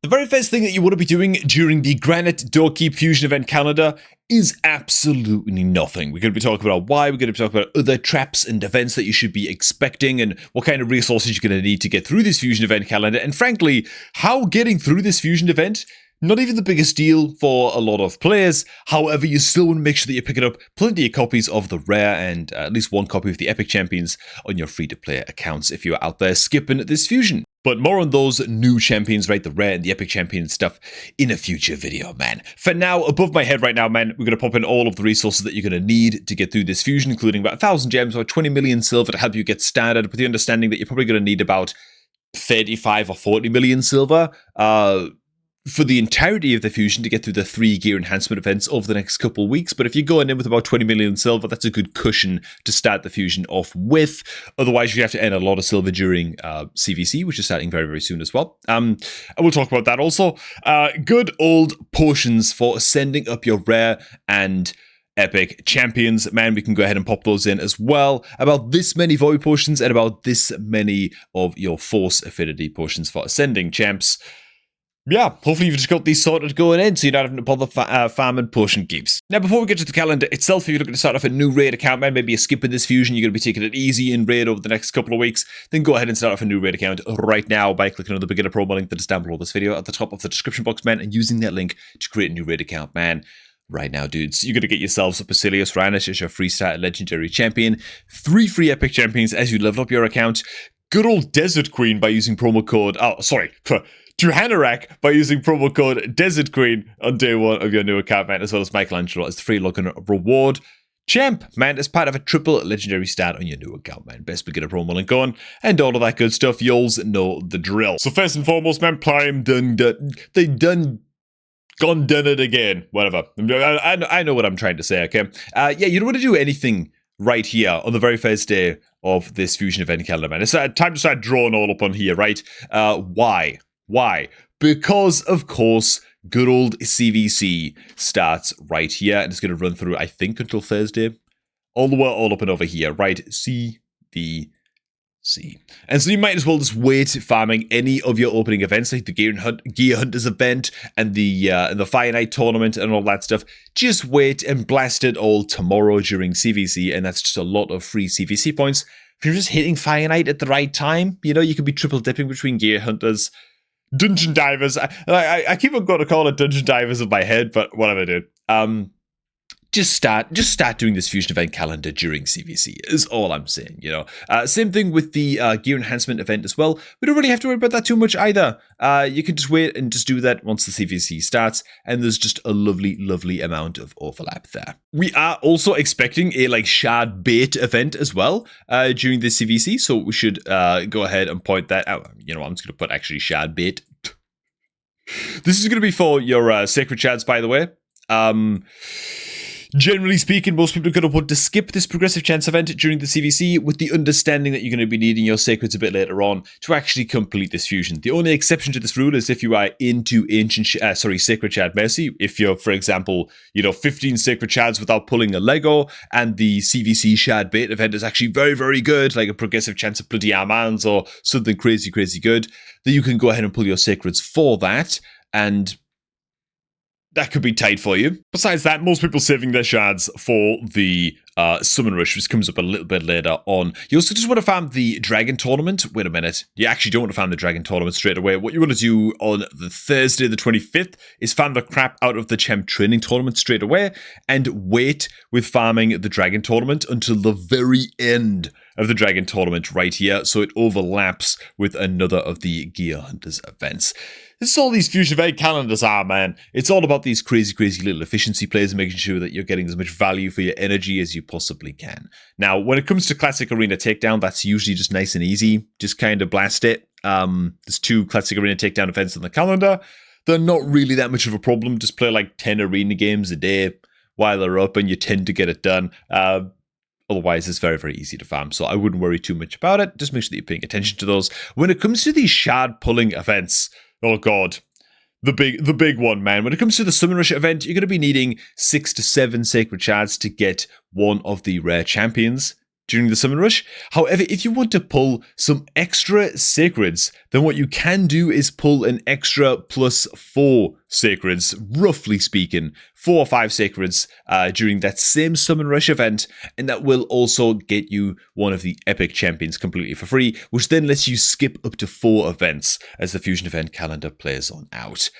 The very first thing that you want to be doing during the Granyt Doorkeep Fusion event calendar is absolutely nothing. We're going to be talking about why, we're going to be talking about other traps and events that you should be expecting and what kind of resources you're going to need to get through this Fusion event calendar, and frankly, how getting through this Fusion event, not even the biggest deal for a lot of players. However, you still want to make sure that you're picking up plenty of copies of the rare and at least one copy of the epic champions on your free-to-play accounts if you're out there skipping this fusion. But more on those new champions, right, the rare and the epic champion stuff in a future video, man. For now, above my head right now, man, we're going to pop in all of the resources that you're going to need to get through this fusion, including about 1,000 gems or 20 million silver to help you get started, with the understanding that you're probably going to need about 35 or 40 million silver for the entirety of the fusion to get through the 3 gear enhancement events over the next couple of weeks. But if you're going in with about 20 million silver, that's a good cushion to start the fusion off with. Otherwise, you have to earn a lot of silver during CVC, which is starting very, very soon as well. And we'll talk about that also. Good old potions for sending up your rare and epic champions. Man, we can go ahead and pop those in as well. About this many void potions and about this many of your force affinity potions for ascending champs. Yeah, hopefully you've just got these sorted going in so you're not having to bother farming potion keeps. Now, before we get to the calendar itself, if you're looking to start off a new raid account, man, maybe you're skipping this fusion, you're going to be taking it easy in raid over the next couple of weeks, then go ahead and start off a new raid account right now by clicking on the beginner promo link that is down below this video at the top of the description box, man, and using that link to create a new raid account, man. Right now, dudes, you're going to get yourselves a Basilius Granyt as your free starter legendary champion, 3 free epic champions as you level up your account, good old Desert Queen by using promo code, Tuhanarak by using promo code Desert Queen on day 1 of your new account, man, as well as Michelangelo as the free login reward champ, man, as part of a triple legendary start on your new account, man. Best beginner promo link on, and all of that good stuff. You'll know the drill. So first and foremost, man, Prime done it again. Whatever. I know what I'm trying to say, okay? Yeah, you don't want to do anything right here on the very first day of this fusion event calendar, man. It's time to start drawing all up on here, right? Why? Because, of course, good old CVC starts right here, and it's going to run through, I think, until Thursday. All the way all up and over here, right? CVC. And so you might as well just wait farming any of your opening events, like the Gear Hunters event and the Fire Night tournament and all that stuff. Just wait and blast it all tomorrow during CVC, and that's just a lot of free CVC points. If you're just hitting Fire Night at the right time, you know, you could be triple dipping between Gear Hunters, Dungeon Divers. I keep on going to call it Dungeon Divers in my head, but whatever, dude. Just start doing this fusion event calendar during CVC is all I'm saying, you know. Same thing with the gear enhancement event as well. We don't really have to worry about that too much either. You can just wait and just do that once the CVC starts, and there's just a lovely amount of overlap there. We are also expecting a shard bait event as well during the CVC, so we should go ahead and point that out. You know, I'm just going to put actually shard bait. This is going to be for your sacred shards, by the way. Generally speaking, most people are going to want to skip this progressive chance event during the CVC with the understanding that you're going to be needing your sacreds a bit later on to actually complete this fusion. The only exception to this rule is if you are into Sacred Shard Mercy. If you're, for example, 15 Sacred Shards without pulling a Lego, and the CVC Shard Bait event is actually very, very good, like a progressive chance of bloody Armands or something crazy, crazy good, then you can go ahead and pull your sacreds for that, and that could be tight for you. Besides that, most people saving their shards for the Summon Rush, which comes up a little bit later on. You also just want to farm the Dragon Tournament. Wait a minute. You actually don't want to farm the Dragon Tournament straight away. What you want to do on the Thursday, the 25th, is farm the crap out of the Champ Training Tournament straight away, and wait with farming the Dragon Tournament until the very end of the Dragon Tournament right here, so it overlaps with another of the Gear Hunters events. This is all these fusion event calendars are, man. It's all about these crazy, crazy little efficiency plays and making sure that you're getting as much value for your energy as you possibly can. Now, when it comes to Classic Arena Takedown, that's usually just nice and easy. Just kind of blast it. There's 2 Classic Arena Takedown events on the calendar. They're not really that much of a problem. Just play like 10 arena games a day while they're up, and you tend to get it done. Otherwise, it's very, very easy to farm, so I wouldn't worry too much about it. Just make sure that you're paying attention to those. When it comes to these shard pulling events, oh god, the big one, man. When it comes to the Summon Rush event, you're going to be needing 6 to 7 Sacred Shards to get one of the rare champions during the Summon Rush. However, if you want to pull some extra Sacreds, then what you can do is pull an extra +4 Sacreds, roughly speaking, 4 or 5 Sacreds during that same Summon Rush event, and that will also get you one of the Epic Champions completely for free, which then lets you skip up to 4 events as the Fusion event calendar plays on out.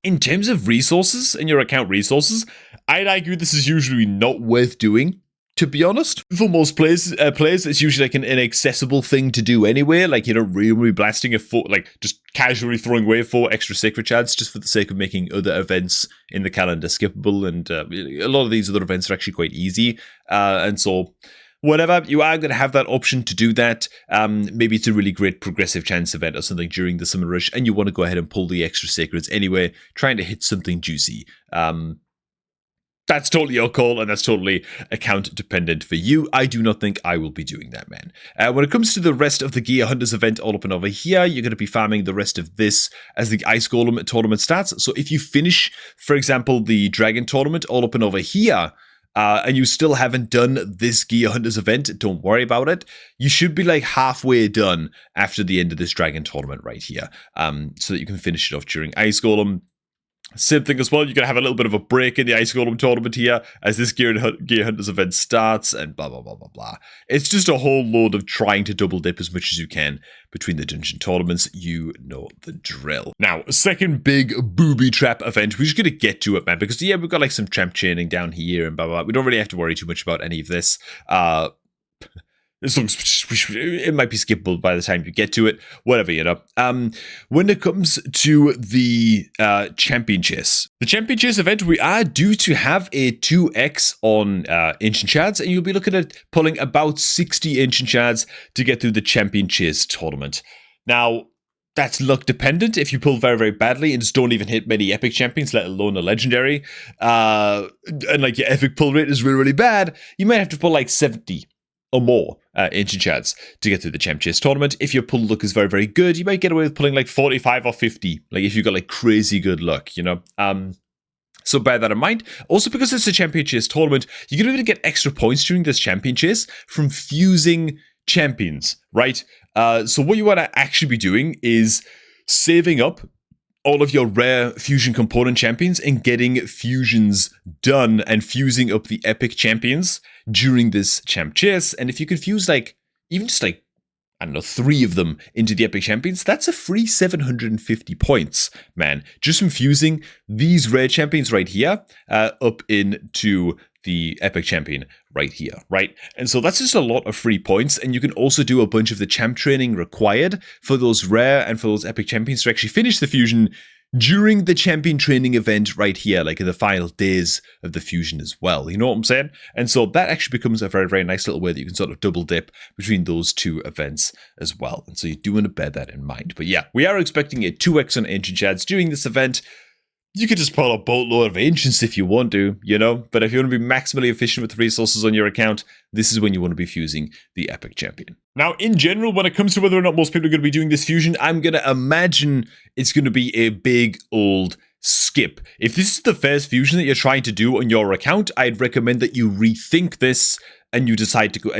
In terms of resources, in your account resources, I'd argue this is usually not worth doing, to be honest. For most players, it's usually like an inaccessible thing to do anyway. Like, you don't really be blasting just casually throwing away 4 extra Sacred Shards just for the sake of making other events in the calendar skippable. And a lot of these other events are actually quite easy. And so, whatever, you are going to have that option to do that. Maybe it's a really great progressive chance event or something during the Summon Rush, and you want to go ahead and pull the extra Sacreds anyway, trying to hit something juicy. That's totally your call, and that's totally account dependent for you. I do not think I will be doing that, man. When it comes to the rest of the Gear Hunters event all up and over here, you're going to be farming the rest of this as the Ice Golem tournament starts. So if you finish, for example, the Dragon tournament all up and over here, and you still haven't done this Gear Hunters event, don't worry about it. You should be like halfway done after the end of this Dragon tournament right here, so that you can finish it off during Ice Golem. Same thing as well, you're going to have a little bit of a break in the Ice Golem tournament here as this Gear Hunters event starts, and blah, blah, blah, blah, blah. It's just a whole load of trying to double dip as much as you can between the dungeon tournaments. You know the drill. Now, second big booby trap event, we're just going to get to it, man, because yeah, we've got like some tramp chaining down here and blah, blah, blah. We don't really have to worry too much about any of this. It might be skippable by the time you get to it, whatever, you know. When it comes to the Champion Chase, the Champion Chase event, we are due to have a 2x on Ancient Shards, and you'll be looking at pulling about 60 Ancient Shards to get through the Champion Chase tournament. Now, that's luck dependent. If you pull very, very badly and just don't even hit many epic champions, let alone a legendary, and like your epic pull rate is really, really bad, you might have to pull like 70 or more Ancient Shards to get through the Champ Chase tournament. If your pull luck is very, very good, you might get away with pulling like 45 or 50, like if you've got like crazy good luck, you know. So bear that in mind. Also, because it's a Champion Chase tournament, you're going to get extra points during this Champion Chase from fusing champions, right? So what you want to actually be doing is saving up all of your rare fusion component champions and getting fusions done and fusing up the epic champions during this champ chase. And if you can fuse like, even just like, I don't know, 3 of them into the epic champions, that's a free 750 points, man. Just from fusing these rare champions right here up into the epic champion right here, right? And so that's just a lot of free points, and you can also do a bunch of the champ training required for those rare and for those epic champions to actually finish the fusion during the champion training event right here, like in the final days of the fusion as well. You know what I'm saying? And so that actually becomes a very, very nice little way that you can sort of double dip between those 2 events as well. And so you do want to bear that in mind. But yeah, we are expecting a 2x on Ancient Shards during this event. You could just pull a boatload of Ancients if you want to, you know, but if you want to be maximally efficient with the resources on your account, this is when you want to be fusing the Epic Champion. Now, in general, when it comes to whether or not most people are going to be doing this fusion, I'm going to imagine it's going to be a big old skip. If this is the first fusion that you're trying to do on your account, I'd recommend that you rethink this and you decide to go...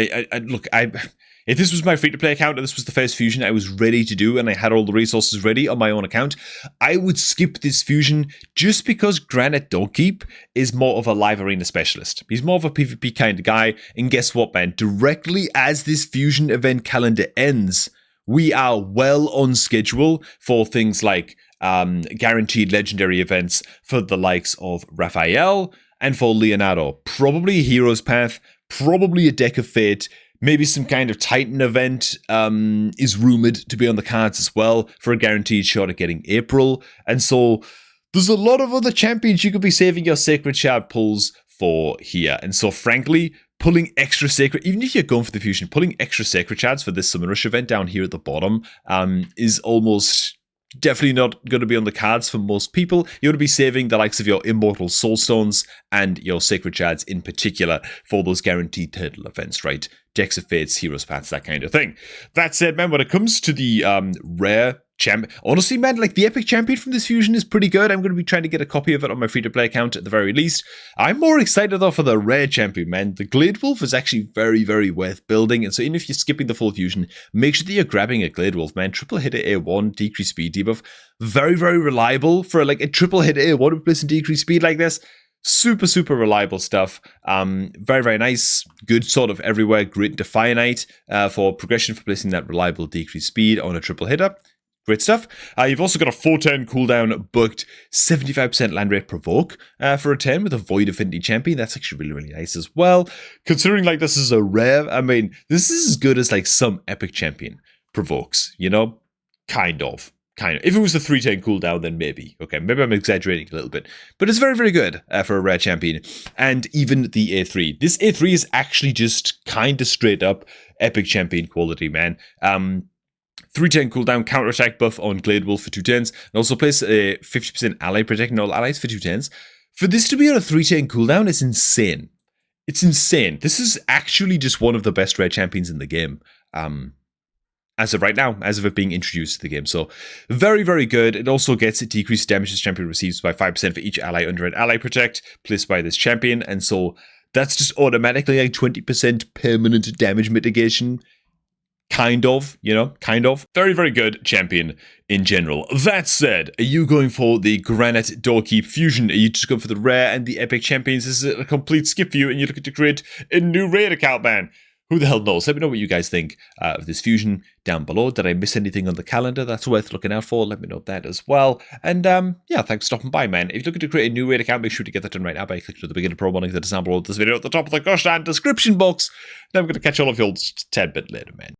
If this was my free-to-play account and this was the first fusion I was ready to do and I had all the resources ready on my own account, I would skip this fusion just because Granyt Doorkeep is more of a live arena specialist. He's more of a PvP kind of guy, and guess what, man? Directly as this fusion event calendar ends, we are well on schedule for things like guaranteed legendary events for the likes of Raphael and for Leonardo. Probably a Hero's Path, probably a Deck of Fate. Maybe some kind of Titan event is rumored to be on the cards as well for a guaranteed shot at getting April. And so there's a lot of other champions you could be saving your Sacred Shard pulls for here. And so frankly, pulling extra Sacred, even if you're going for the fusion, pulling extra Sacred Shards for this Summon Rush event down here at the bottom is almost... definitely not going to be on the cards for most people. You want to be saving the likes of your Immortal Soulstones and your Sacred Shards in particular for those guaranteed turtle events, right? Decks of Fates, Heroes Paths, that kind of thing. That said, man, when it comes to the rare Honestly, man, like the epic champion from this fusion is pretty good. I'm going to be trying to get a copy of it on my free-to-play account at the very least. I'm more excited though for the rare champion, man. The Glade Wolf is actually very, very worth building. And so even if you're skipping the full fusion, make sure that you're grabbing a Glade Wolf, man. Triple hit at A1, decreased speed debuff. Very, very reliable for like a triple hit at A1 replacing decreased speed like this. Super, super reliable stuff. Very, very nice. Good sort of everywhere. Great Defianite for progression for placing that reliable decreased speed on a triple hitter. Great stuff. You've also got a 4-turn cooldown booked, 75% land rate provoke for a turn with a Void Affinity Champion. That's actually really, really nice as well. Considering like this is a rare, I mean, this is as good as like some epic champion provokes, you know? Kind of. If it was a 3-turn cooldown, then maybe. Okay, maybe I'm exaggerating a little bit. But it's very, very good for a rare champion. And even the A3. This A3 is actually just kind of straight up epic champion quality, man. 3-turn cooldown, counterattack buff on Glade Wolf for 2 turns, and also place a 50% ally protecting all allies for 2 turns. For this to be on a 3-turn cooldown is insane. It's insane. This is actually just one of the best rare champions in the game. As of right now, as of it being introduced to the game. So, very, very good. It also gets decreased damage this champion receives by 5% for each ally under an ally protect placed by this champion, and so that's just automatically like 20% permanent damage mitigation. Kind of, you know, kind of. Very, very good champion in general. That said, are you going for the Granyt doorkeep fusion? Are you just going for the rare and the epic champions? This is a complete skip for you and you're looking to create a new raid account, man. Who the hell knows? Let me know what you guys think of this fusion down below. Did I miss anything on the calendar that's worth looking out for? Let me know that as well. And yeah, thanks for stopping by, man. If you're looking to create a new raid account, make sure to get that done right now by clicking on the beginner pro warning that is down below this video at the top of the gosh darn description box. And I'm going to catch all of you all just a tad bit later, man.